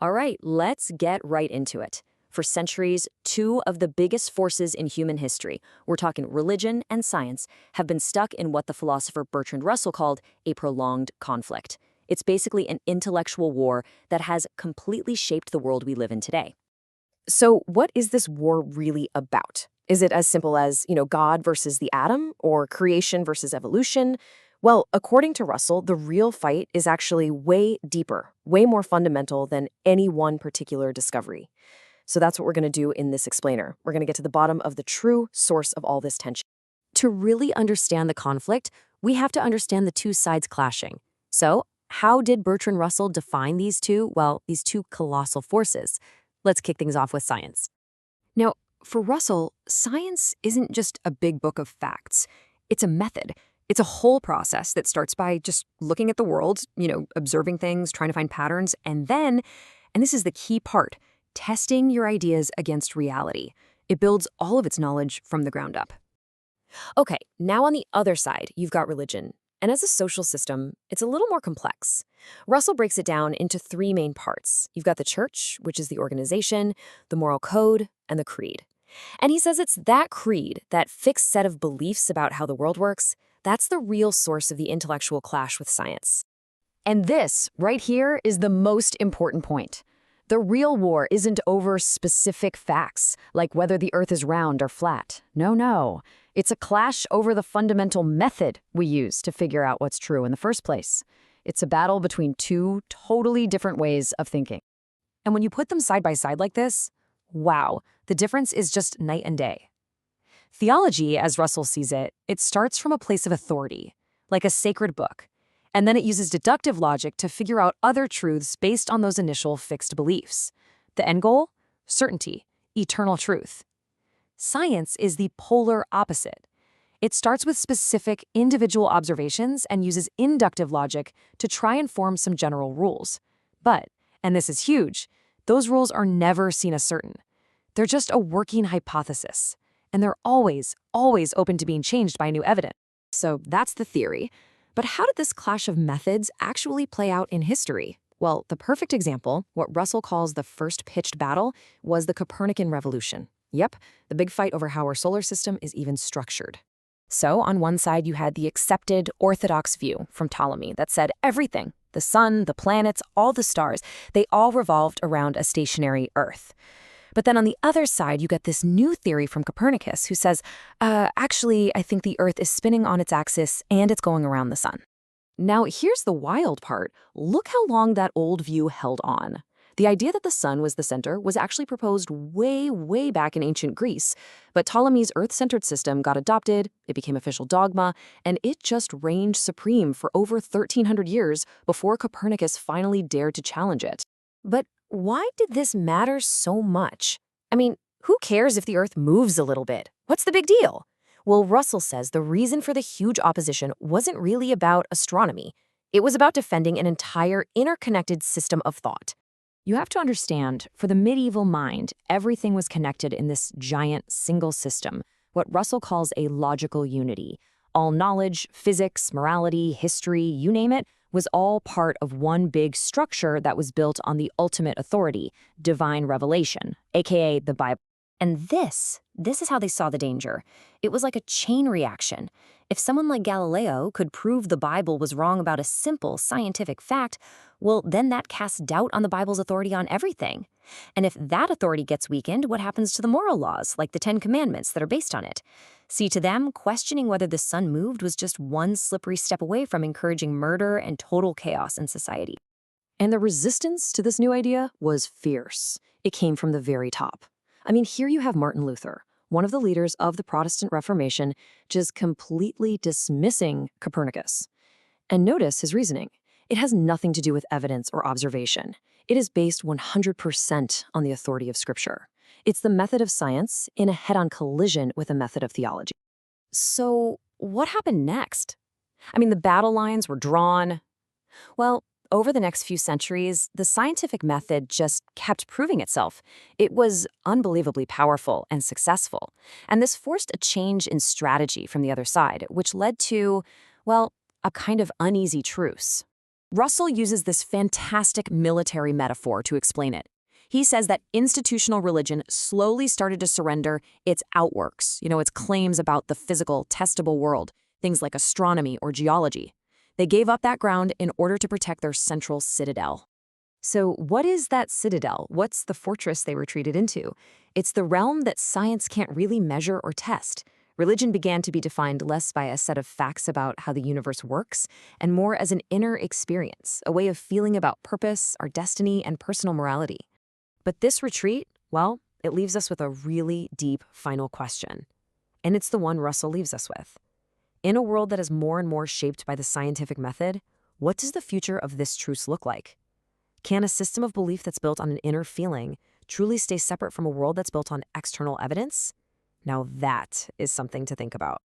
All right, let's get right into it. For centuries, two of the biggest forces in human history, we're talking religion and science, have been stuck in what the philosopher Bertrand Russell called a prolonged conflict. It's basically an intellectual war that has completely shaped the world we live in today. So, what is this war really about? Is it as simple as, God versus the atom or creation versus evolution? Well, according to Russell, the real fight is actually way deeper, way more fundamental than any one particular discovery. So, that's what we're going to do in this explainer. We're going to get to the bottom of the true source of all this tension. To really understand the conflict, we have to understand the two sides clashing. So, how did Bertrand Russell define these two colossal forces? Let's kick things off with science. Now, for Russell, science isn't just a big book of facts. It's a method. It's a whole process that starts by just looking at the world, observing things, trying to find patterns, and then, and this is the key part, testing your ideas against reality. It builds all of its knowledge from the ground up. Okay, now on the other side, you've got religion. And as a social system, it's a little more complex. Russell breaks it down into three main parts. You've got the church, which is the organization, the moral code, and the creed. And he says it's that creed, that fixed set of beliefs about how the world works, that's the real source of the intellectual clash with science. And this, right here, is the most important point. The real war isn't over specific facts, like whether the Earth is round or flat. No. It's a clash over the fundamental method we use to figure out what's true in the first place. It's a battle between two totally different ways of thinking. And when you put them side by side like this, wow, the difference is just night and day. Theology, as Russell sees it, it starts from a place of authority, like a sacred book. And then it uses deductive logic to figure out other truths based on those initial fixed beliefs. The end goal? Certainty, eternal truth. Science is the polar opposite. It starts with specific individual observations and uses inductive logic to try and form some general rules. But, and this is huge, those rules are never seen as certain. They're just a working hypothesis, and they're always open to being changed by new evidence. So that's the theory. But how did this clash of methods actually play out in history? Well, the perfect example, what Russell calls the first pitched battle, was the Copernican revolution. Yep, the big fight over how our solar system is even structured. So, on one side, you had the accepted orthodox view from Ptolemy that said everything, the sun, the planets, all the stars, they all revolved around a stationary Earth. But then on the other side, you get this new theory from Copernicus who says, actually, I think the Earth is spinning on its axis and it's going around the sun. Now, here's the wild part. Look how long that old view held on. The idea that the sun was the center was actually proposed way back in ancient Greece, but Ptolemy's Earth-centered system got adopted, it became official dogma, and it just reigned supreme for over 1,300 years before Copernicus finally dared to challenge it. But why did this matter so much? I mean, who cares if the Earth moves a little bit? What's the big deal? Well, Russell says the reason for the huge opposition wasn't really about astronomy. It was about defending an entire interconnected system of thought. You have to understand, for the medieval mind, everything was connected in this giant single system, what Russell calls a logical unity. All knowledge, physics, morality, history, you name it, was all part of one big structure that was built on the ultimate authority, divine revelation, aka the Bible. And this is how they saw the danger. It was like a chain reaction. If someone like Galileo could prove the Bible was wrong about a simple scientific fact, well, then that casts doubt on the Bible's authority on everything. And if that authority gets weakened, what happens to the moral laws, like the Ten Commandments that are based on it? See, to them, questioning whether the sun moved was just one slippery step away from encouraging murder and total chaos in society. And the resistance to this new idea was fierce. It came from the very top. I mean, here you have Martin Luther, one of the leaders of the Protestant Reformation, just completely dismissing Copernicus. And notice his reasoning. It has nothing to do with evidence or observation. It is based 100% on the authority of Scripture. It's the method of science in a head-on collision with a method of theology. So, what happened next? I mean, the battle lines were drawn. Well, over the next few centuries, the scientific method just kept proving itself. It was unbelievably powerful and successful. And this forced a change in strategy from the other side, which led to, well, a kind of uneasy truce. Russell uses this fantastic military metaphor to explain it. He says that institutional religion slowly started to surrender its outworks, its claims about the physical, testable world, things like astronomy or geology. They gave up that ground in order to protect their central citadel. So what is that citadel? What's the fortress they retreated into? It's the realm that science can't really measure or test. Religion began to be defined less by a set of facts about how the universe works and more as an inner experience, a way of feeling about purpose, our destiny, and personal morality. But this retreat, well, it leaves us with a really deep final question. And it's the one Russell leaves us with. In a world that is more and more shaped by the scientific method, what does the future of this truce look like? Can a system of belief that's built on an inner feeling truly stay separate from a world that's built on external evidence? Now that is something to think about.